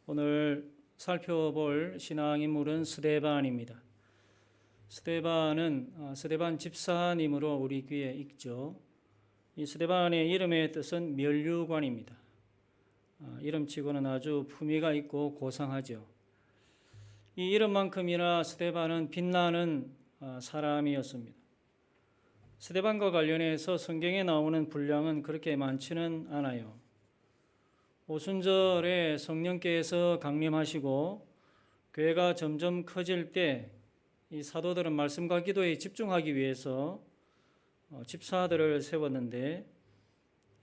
오늘 살펴볼 신앙인물은 스데반입니다. 스데반 집사님으로 우리 귀에 익죠. 이 스데반의 이름의 뜻은 면류관입니다. 이름치고는 아주 품위가 있고 고상하죠. 이 이름만큼이나 스데반은 빛나는 사람이었습니다. 스데반과 관련해서 성경에 나오는 분량은 그렇게 많지는 않아요. 오순절에 성령께서 강림하시고 교회가 점점 커질 때 이 사도들은 말씀과 기도에 집중하기 위해서 집사들을 세웠는데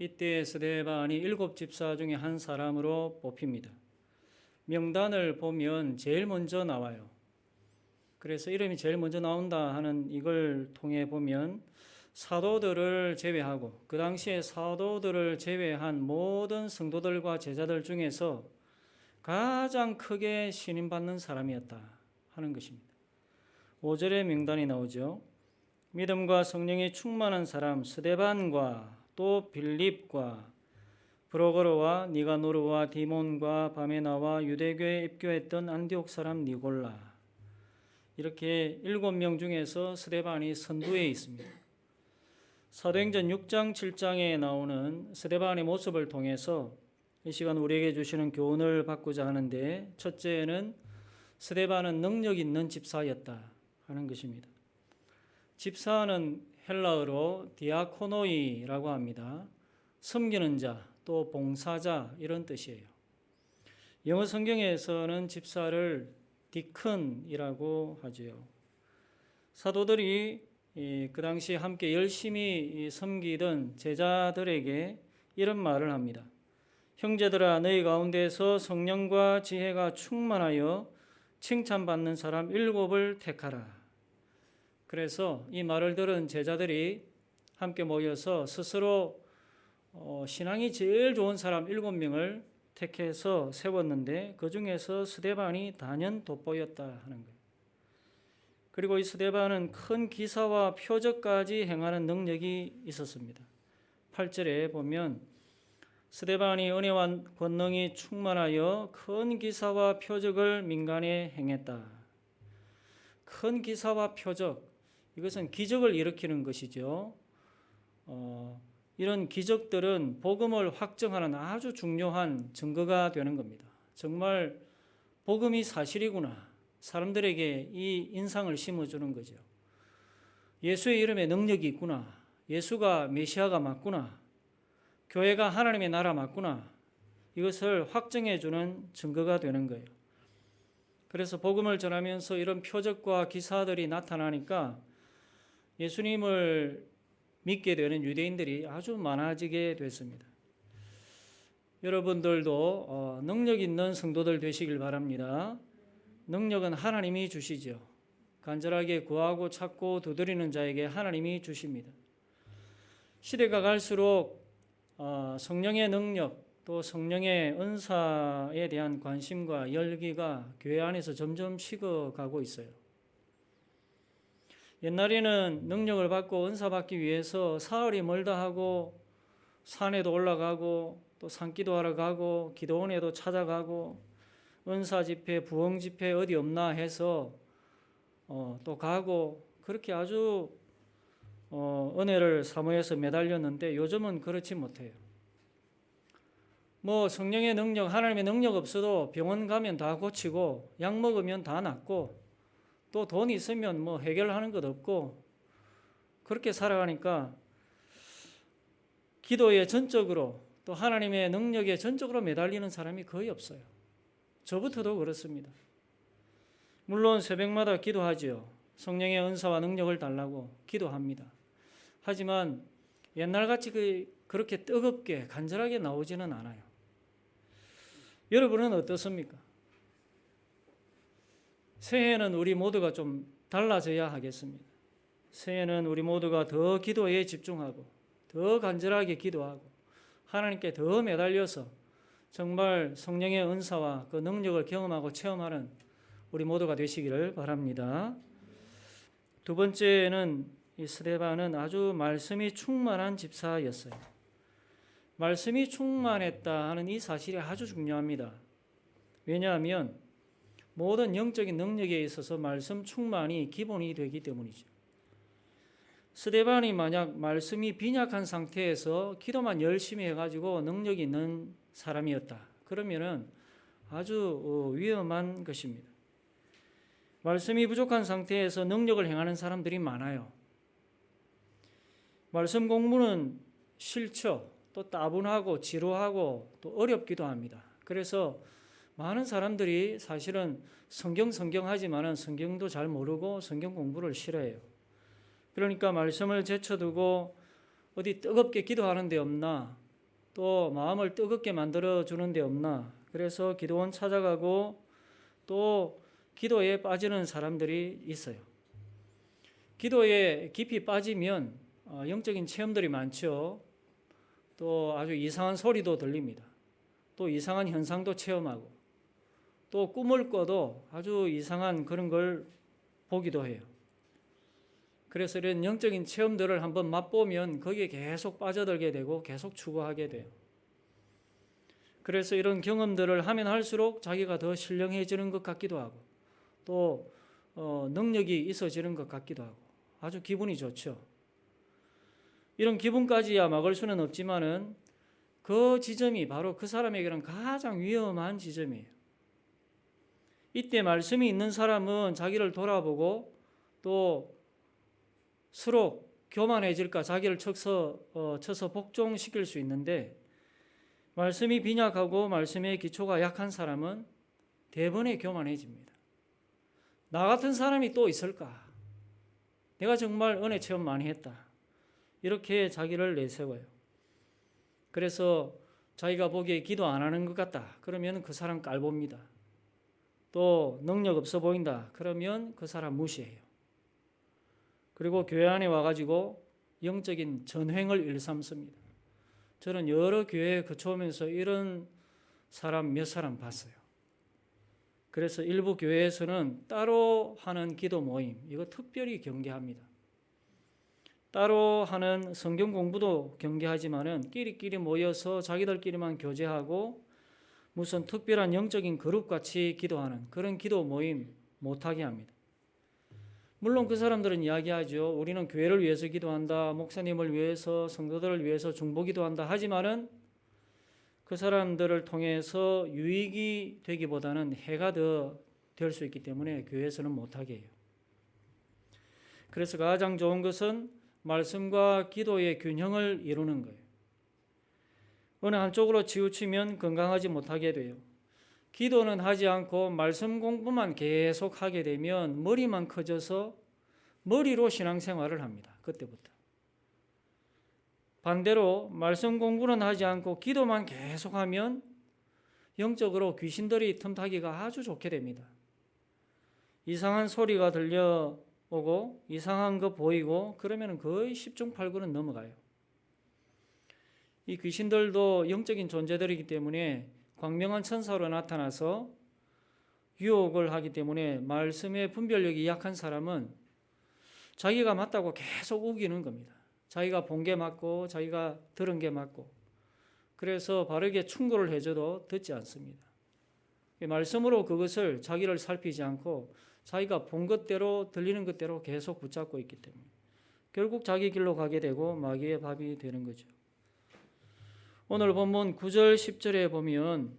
이때 스데반이 7 집사 중에 한 사람으로 뽑힙니다. 명단을 보면 제일 먼저 나와요. 그래서 이름이 제일 먼저 나온다 하는 이걸 통해 보면 사도들을 제외하고 그 당시에 사도들을 제외한 모든 성도들과 제자들 중에서 가장 크게 신임받는 사람이었다 하는 것입니다. 5절의 명단이 나오죠. 믿음과 성령이 충만한 사람 스데반과 또 빌립과 브로거로와 니가노르와 디몬과 바메나와 유대교에 입교했던 안디옥 사람 니골라, 이렇게 7명 중에서 스데반이 선두에 있습니다. 사도행전 6장 7장에 나오는 스데반의 모습을 통해서 이 시간 우리에게 주시는 교훈을 받고자 하는데, 첫째는 스데반은 능력 있는 집사였다 하는 것입니다. 집사는 헬라어로 디아코노이라고 합니다. 섬기는 자, 또 봉사자, 이런 뜻이에요. 영어 성경에서는 집사를 디큰이라고 하지요. 사도들이 그 당시 함께 열심히 섬기던 제자들에게 이런 말을 합니다. 형제들아, 너희 가운데서 성령과 지혜가 충만하여 칭찬받는 사람 7을 택하라. 그래서 이 말을 들은 제자들이 함께 모여서 스스로 신앙이 제일 좋은 사람 7명을 택해서 세웠는데 그 중에서 스데반이 단연 돋보였다 하는 거예요. 그리고 이 스데반은 큰 기사와 표적까지 행하는 능력이 있었습니다. 8절에 보면 스데반이 은혜와 권능이 충만하여 큰 기사와 표적을 민간에 행했다. 큰 기사와 표적, 이것은 기적을 일으키는 것이죠. 이런 기적들은 복음을 확정하는 아주 중요한 증거가 되는 겁니다. 정말 복음이 사실이구나, 사람들에게 이 인상을 심어주는 거죠. 예수의 이름에 능력이 있구나, 예수가 메시아가 맞구나, 교회가 하나님의 나라 맞구나, 이것을 확정해주는 증거가 되는 거예요. 그래서 복음을 전하면서 이런 표적과 기사들이 나타나니까 예수님을 믿게 되는 유대인들이 아주 많아지게 됐습니다. 여러분들도 능력 있는 성도들 되시길 바랍니다. 능력은 하나님이 주시죠. 간절하게 구하고 찾고 두드리는 자에게 하나님이 주십니다. 시대가 갈수록 성령의 능력, 또 성령의 은사에 대한 관심과 열기가 교회 안에서 점점 식어가고 있어요. 옛날에는 능력을 받고 은사 받기 위해서 사흘이 멀다 하고 산에도 올라가고 또 산기도하러 가고 기도원에도 찾아가고 은사 집회, 부흥 집회 어디 없나 해서 또 가고, 그렇게 아주 은혜를 사모해서 매달렸는데 요즘은 그렇지 못해요. 성령의 능력, 하나님의 능력 없어도 병원 가면 다 고치고 약 먹으면 다 낫고 또 돈 있으면 해결하는 것 없고, 그렇게 살아가니까 기도에 전적으로 또 하나님의 능력에 전적으로 매달리는 사람이 거의 없어요. 저부터도 그렇습니다. 물론 새벽마다 기도하지요. 성령의 은사와 능력을 달라고 기도합니다. 하지만 옛날같이 그렇게 뜨겁게 간절하게 나오지는 않아요. 여러분은 어떻습니까? 새해에는 우리 모두가 좀 달라져야 하겠습니다. 새해에는 우리 모두가 더 기도에 집중하고 더 간절하게 기도하고 하나님께 더 매달려서 정말 성령의 은사와 그 능력을 경험하고 체험하는 우리 모두가 되시기를 바랍니다. 두 번째는 이 스데반은 아주 말씀이 충만한 집사였어요. 말씀이 충만했다 하는 이 사실이 아주 중요합니다. 왜냐하면 모든 영적인 능력에 있어서 말씀 충만이 기본이 되기 때문이죠. 스데반이 만약 말씀이 빈약한 상태에서 기도만 열심히 해가지고 능력이 있는 사람이었다. 그러면은 아주 위험한 것입니다. 말씀이 부족한 상태에서 능력을 행하는 사람들이 많아요. 말씀 공부는 싫죠. 또 따분하고 지루하고 또 어렵기도 합니다. 그래서 많은 사람들이 사실은 성경 하지만은 성경도 잘 모르고 성경 공부를 싫어해요. 그러니까 말씀을 제쳐두고 어디 뜨겁게 기도하는 데 없나, 또 마음을 뜨겁게 만들어 주는 데 없나, 그래서 기도원 찾아가고 또 기도에 빠지는 사람들이 있어요. 기도에 깊이 빠지면 영적인 체험들이 많죠. 또 아주 이상한 소리도 들립니다. 또 이상한 현상도 체험하고 또 꿈을 꿔도 아주 이상한 그런 걸 보기도 해요. 그래서 이런 영적인 체험들을 한번 맛보면 거기에 계속 빠져들게 되고 계속 추구하게 돼요. 그래서 이런 경험들을 하면 할수록 자기가 더 신령해지는 것 같기도 하고 또 능력이 있어지는 것 같기도 하고 아주 기분이 좋죠. 이런 기분까지야 막을 수는 없지만은 그 지점이 바로 그 사람에게는 가장 위험한 지점이에요. 이때 말씀이 있는 사람은 자기를 돌아보고 또 스스로 교만해질까 자기를 쳐서 복종시킬 수 있는데, 말씀이 빈약하고 말씀의 기초가 약한 사람은 대번에 교만해집니다. 나 같은 사람이 또 있을까? 내가 정말 은혜 체험 많이 했다. 이렇게 자기를 내세워요. 그래서 자기가 보기에 기도 안 하는 것 같다. 그러면 그 사람 깔봅니다. 또 능력 없어 보인다. 그러면 그 사람 무시해요. 그리고 교회 안에 와가지고 영적인 전횡을 일삼습니다. 저는 여러 교회에 거쳐오면서 이런 사람 몇 사람 봤어요. 그래서 일부 교회에서는 따로 하는 기도 모임, 이거 특별히 경계합니다. 따로 하는 성경 공부도 경계하지만은 끼리끼리 모여서 자기들끼리만 교제하고 무슨 특별한 영적인 그룹같이 기도하는 그런 기도 모임 못하게 합니다. 물론 그 사람들은 이야기하죠. 우리는 교회를 위해서 기도한다. 목사님을 위해서, 성도들을 위해서 중보기도한다. 하지만은 그 사람들을 통해서 유익이 되기보다는 해가 더 될 수 있기 때문에 교회에서는 못하게 해요. 그래서 가장 좋은 것은 말씀과 기도의 균형을 이루는 거예요. 어느 한쪽으로 치우치면 건강하지 못하게 돼요. 기도는 하지 않고 말씀 공부만 계속 하게 되면 머리만 커져서 머리로 신앙생활을 합니다. 그때부터. 반대로 말씀 공부는 하지 않고 기도만 계속하면 영적으로 귀신들이 틈타기가 아주 좋게 됩니다. 이상한 소리가 들려오고 이상한 거 보이고 그러면 거의 10중 8구는 넘어가요. 이 귀신들도 영적인 존재들이기 때문에 광명한 천사로 나타나서 유혹을 하기 때문에 말씀의 분별력이 약한 사람은 자기가 맞다고 계속 우기는 겁니다. 자기가 본 게 맞고 자기가 들은 게 맞고, 그래서 바르게 충고를 해줘도 듣지 않습니다. 말씀으로 그것을 자기를 살피지 않고 자기가 본 것대로 들리는 것대로 계속 붙잡고 있기 때문에 결국 자기 길로 가게 되고 마귀의 밥이 되는 거죠. 오늘 본문 9절 10절에 보면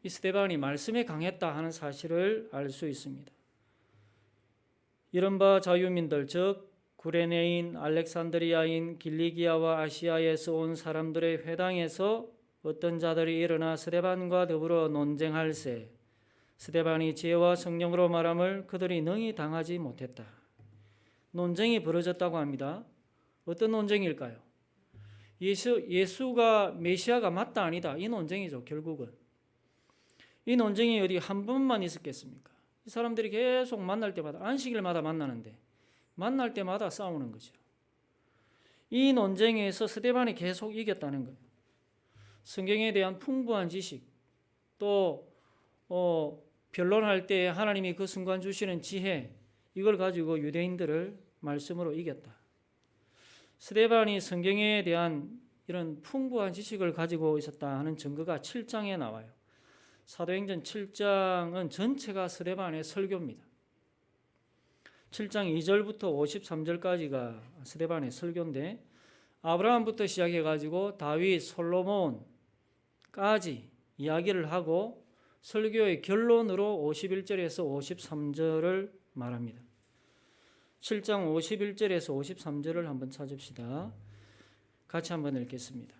이 스데반이 말씀에 강했다 하는 사실을 알 수 있습니다. 이른바 자유민들, 즉 구레네인, 알렉산드리아인, 길리기아와 아시아에서 온 사람들의 회당에서 어떤 자들이 일어나 스데반과 더불어 논쟁할세 스데반이 지혜와 성령으로 말함을 그들이 능히 당하지 못했다. 논쟁이 벌어졌다고 합니다. 어떤 논쟁일까요? 예수가 메시아가 맞다 아니다, 이 논쟁이죠. 결국은 이 논쟁이 어디 한 번만 있었겠습니까? 이 사람들이 계속 만날 때마다, 안식일마다 만나는데 만날 때마다 싸우는 거죠. 이 논쟁에서 스데반이 계속 이겼다는 거예요. 성경에 대한 풍부한 지식, 또 변론할 때 하나님이 그 순간 주시는 지혜, 이걸 가지고 유대인들을 말씀으로 이겼다. 스데반이 성경에 대한 이런 풍부한 지식을 가지고 있었다 하는 증거가 7장에 나와요. 사도행전 7장은 전체가 스데반의 설교입니다. 7장 2절부터 53절까지가 스데반의 설교인데 아브라함부터 시작해가지고 다윗, 솔로몬까지 이야기를 하고 설교의 결론으로 51절에서 53절을 말합니다. 7장 51절에서 53절을 한번 찾읍시다. 같이 한번 읽겠습니다.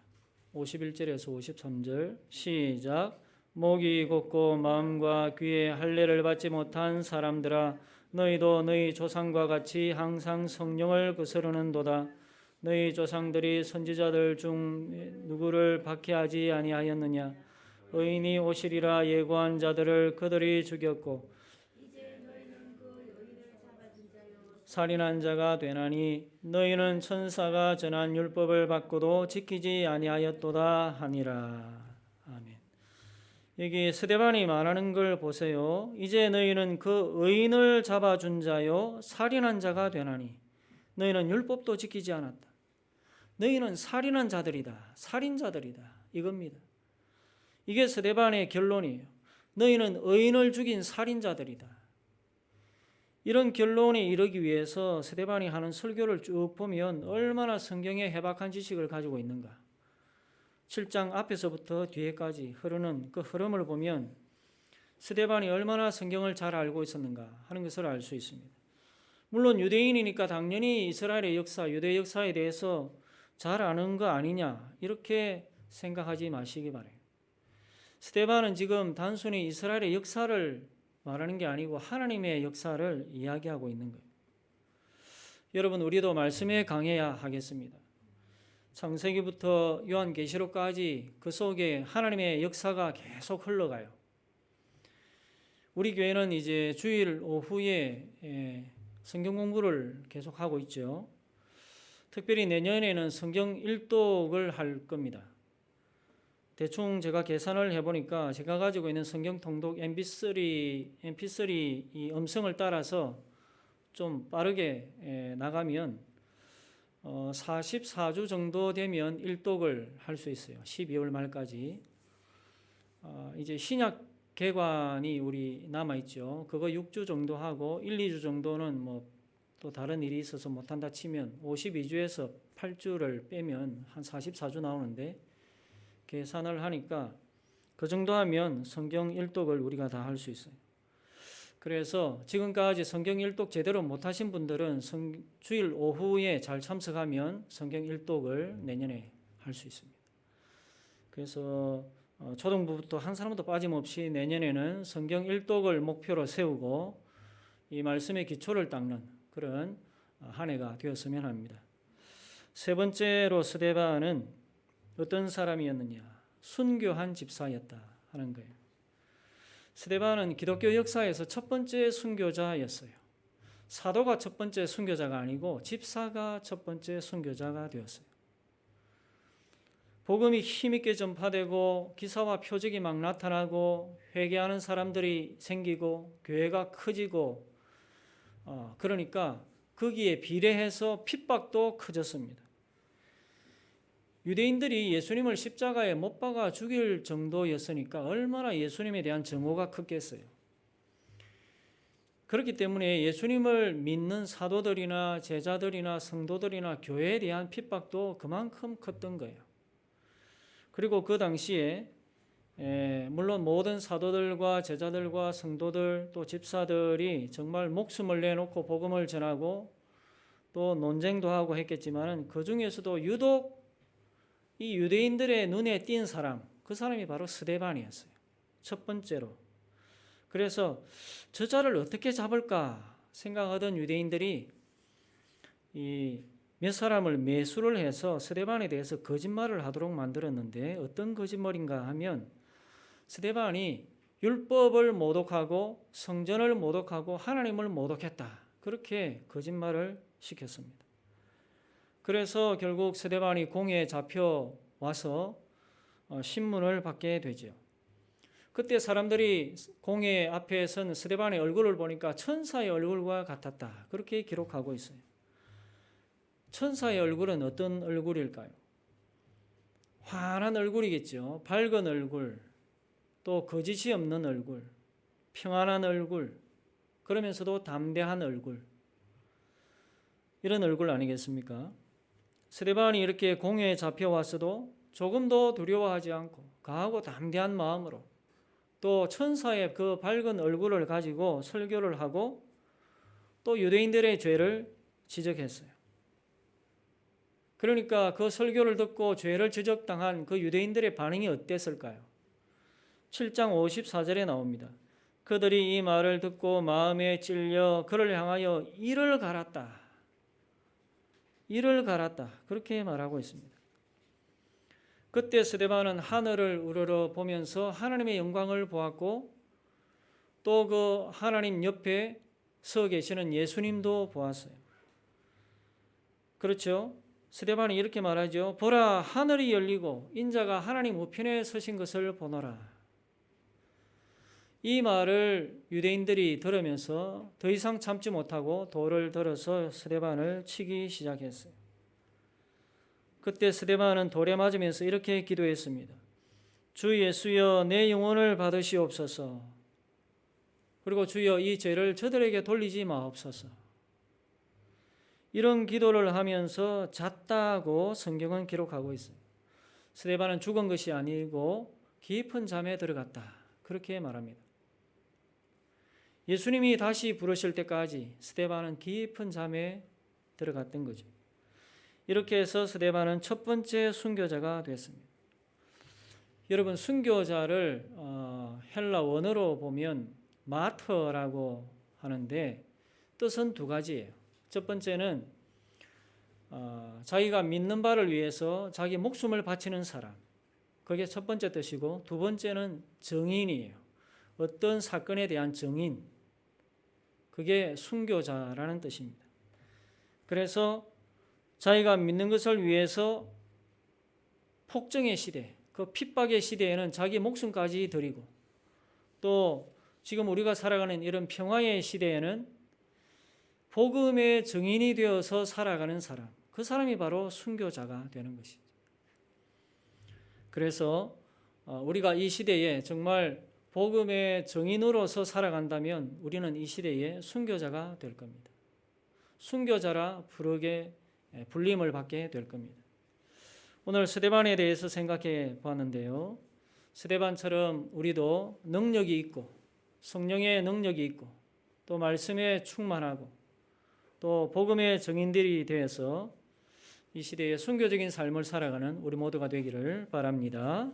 51절에서 53절 시작. 목이 곧고 마음과 귀에 할례를 받지 못한 사람들아, 너희도 너희 조상과 같이 항상 성령을 거스르는도다. 너희 조상들이 선지자들 중 누구를 박해하지 아니하였느냐? 의인이 오시리라 예고한 자들을 그들이 죽였고 살인한 자가 되나니 너희는 천사가 전한 율법을 받고도 지키지 아니하였도다 하니라. 아멘. 여기 스데반이 말하는 걸 보세요. 이제 너희는 그 의인을 잡아준 자요 살인한 자가 되나니 너희는 율법도 지키지 않았다. 너희는 살인한 자들이다. 살인자들이다. 이겁니다. 이게 스데반의 결론이에요. 너희는 의인을 죽인 살인자들이다. 이런 결론에 이르기 위해서 스데반이 하는 설교를 쭉 보면 얼마나 성경에 해박한 지식을 가지고 있는가. 7장 앞에서부터 뒤에까지 흐르는 그 흐름을 보면 스데반이 얼마나 성경을 잘 알고 있었는가 하는 것을 알 수 있습니다. 물론 유대인이니까 당연히 이스라엘의 역사, 유대 역사에 대해서 잘 아는 거 아니냐 이렇게 생각하지 마시기 바라요. 스데반은 지금 단순히 이스라엘의 역사를 말하는 게 아니고 하나님의 역사를 이야기하고 있는 거예요. 여러분, 우리도 말씀에 강해야 하겠습니다. 창세기부터 요한계시록까지 그 속에 하나님의 역사가 계속 흘러가요. 우리 교회는 이제 주일 오후에 성경 공부를 계속하고 있죠. 특별히 내년에는 성경 일독을 할 겁니다. 대충 제가 계산을 해보니까 제가 가지고 있는 성경 통독 MP3 이 음성을 따라서 좀 빠르게 나가면 44주 정도 되면 일독을 할 수 있어요. 12월 말까지. 이제 신약 개관이 우리 남아있죠. 그거 6주 정도 하고 1, 2주 정도는 뭐 또 다른 일이 있어서 못한다 치면 52주에서 8주를 빼면 한 44주 나오는데 계산을 하니까 그 정도 하면 성경 일독을 우리가 다 할 수 있어요. 그래서 지금까지 성경 일독 제대로 못하신 분들은 주일 오후에 잘 참석하면 성경 일독을 내년에 할 수 있습니다. 그래서 초등부부터 한 사람도 빠짐없이 내년에는 성경 일독을 목표로 세우고 이 말씀의 기초를 닦는 그런 한 해가 되었으면 합니다. 세 번째로 스데반은 어떤 사람이었느냐? 순교한 집사였다 하는 거예요. 스데반은 기독교 역사에서 첫 번째 순교자였어요. 사도가 첫 번째 순교자가 아니고 집사가 첫 번째 순교자가 되었어요. 복음이 힘있게 전파되고 기사와 표적이 막 나타나고 회개하는 사람들이 생기고 교회가 커지고 그러니까 거기에 비례해서 핍박도 커졌습니다. 유대인들이 예수님을 십자가에 못 박아 죽일 정도였으니까 얼마나 예수님에 대한 증오가 컸겠어요. 그렇기 때문에 예수님을 믿는 사도들이나 제자들이나 성도들이나 교회에 대한 핍박도 그만큼 컸던 거예요. 그리고 그 당시에 물론 모든 사도들과 제자들과 성도들 또 집사들이 정말 목숨을 내놓고 복음을 전하고 또 논쟁도 하고 했겠지만 그 중에서도 유독 이 유대인들의 눈에 띈 사람, 그 사람이 바로 스데반이었어요. 첫 번째로. 그래서 저자를 어떻게 잡을까 생각하던 유대인들이 몇 사람을 매수를 해서 스데반에 대해서 거짓말을 하도록 만들었는데 어떤 거짓말인가 하면 스데반이 율법을 모독하고 성전을 모독하고 하나님을 모독했다. 그렇게 거짓말을 시켰습니다. 그래서 결국 스데반이 공회에 잡혀와서 신문을 받게 되죠. 그때 사람들이 공회 앞에 선 스데반의 얼굴을 보니까 천사의 얼굴과 같았다. 그렇게 기록하고 있어요. 천사의 얼굴은 어떤 얼굴일까요? 환한 얼굴이겠죠. 밝은 얼굴. 또 거짓이 없는 얼굴, 평안한 얼굴, 그러면서도 담대한 얼굴, 이런 얼굴 아니겠습니까? 스데반이 이렇게 공회에 잡혀왔어도 조금도 두려워하지 않고 강하고 담대한 마음으로 또 천사의 그 밝은 얼굴을 가지고 설교를 하고 또 유대인들의 죄를 지적했어요. 그러니까 그 설교를 듣고 죄를 지적당한 그 유대인들의 반응이 어땠을까요? 7장 54절에 나옵니다. 그들이 이 말을 듣고 마음에 찔려 그를 향하여 이를 갈았다. 이를 갈았다. 그렇게 말하고 있습니다. 그때 스데반은 하늘을 우러러 보면서 하나님의 영광을 보았고 또 그 하나님 옆에 서 계시는 예수님도 보았어요. 그렇죠? 스데반이 이렇게 말하죠. 보라, 하늘이 열리고 인자가 하나님 우편에 서신 것을 보노라. 이 말을 유대인들이 들으면서 더 이상 참지 못하고 돌을 들어서 스데반을 치기 시작했어요. 그때 스데반은 돌에 맞으면서 이렇게 기도했습니다. 주 예수여, 내 영혼을 받으시옵소서. 그리고 주여, 이 죄를 저들에게 돌리지 마옵소서. 이런 기도를 하면서 잤다고 성경은 기록하고 있어요. 스데반은 죽은 것이 아니고 깊은 잠에 들어갔다. 그렇게 말합니다. 예수님이 다시 부르실 때까지 스데반은 깊은 잠에 들어갔던 거죠. 이렇게 해서 스데반은 첫 번째 순교자가 됐습니다. 여러분, 순교자를 헬라 원어로 보면 마터라고 하는데 뜻은 두 가지예요. 첫 번째는 자기가 믿는 바를 위해서 자기 목숨을 바치는 사람, 그게 첫 번째 뜻이고, 두 번째는 증인이에요. 어떤 사건에 대한 증인, 그게 순교자라는 뜻입니다. 그래서 자기가 믿는 것을 위해서 폭정의 시대, 그 핍박의 시대에는 자기 목숨까지 드리고, 또 지금 우리가 살아가는 이런 평화의 시대에는 복음의 증인이 되어서 살아가는 사람, 그 사람이 바로 순교자가 되는 것이죠. 그래서 우리가 이 시대에 정말 복음의 증인으로서 살아간다면 우리는 이 시대에 순교자가 될 겁니다. 순교자라 불림을 받게 될 겁니다. 오늘 스데반에 대해서 생각해 보았는데요. 스데반처럼 우리도 능력이 있고 성령의 능력이 있고 또 말씀에 충만하고 또 복음의 증인들이 되어서 이 시대에 순교적인 삶을 살아가는 우리 모두가 되기를 바랍니다.